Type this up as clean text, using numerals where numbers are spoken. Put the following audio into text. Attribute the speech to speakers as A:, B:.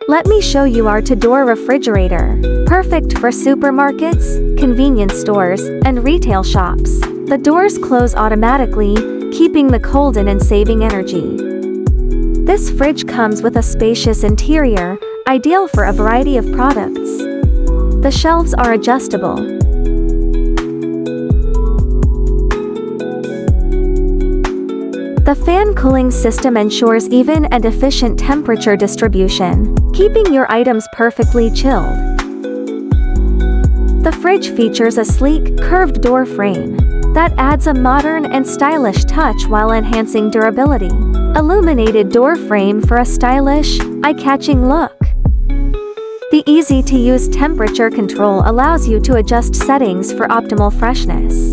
A: Let me show you our two-door refrigerator. Perfect for supermarkets, convenience stores, and retail shops. The doors close automatically, keeping the cold in and saving energy. This fridge comes with a spacious interior, ideal for a variety of products. The shelves are adjustable. The fan cooling system ensures even and efficient temperature distribution, keeping your items perfectly chilled. The fridge features a sleek, curved door frame that adds a modern and stylish touch while enhancing durability. Illuminated door frame for a stylish, eye-catching look. The easy-to-use temperature control allows you to adjust settings for optimal freshness.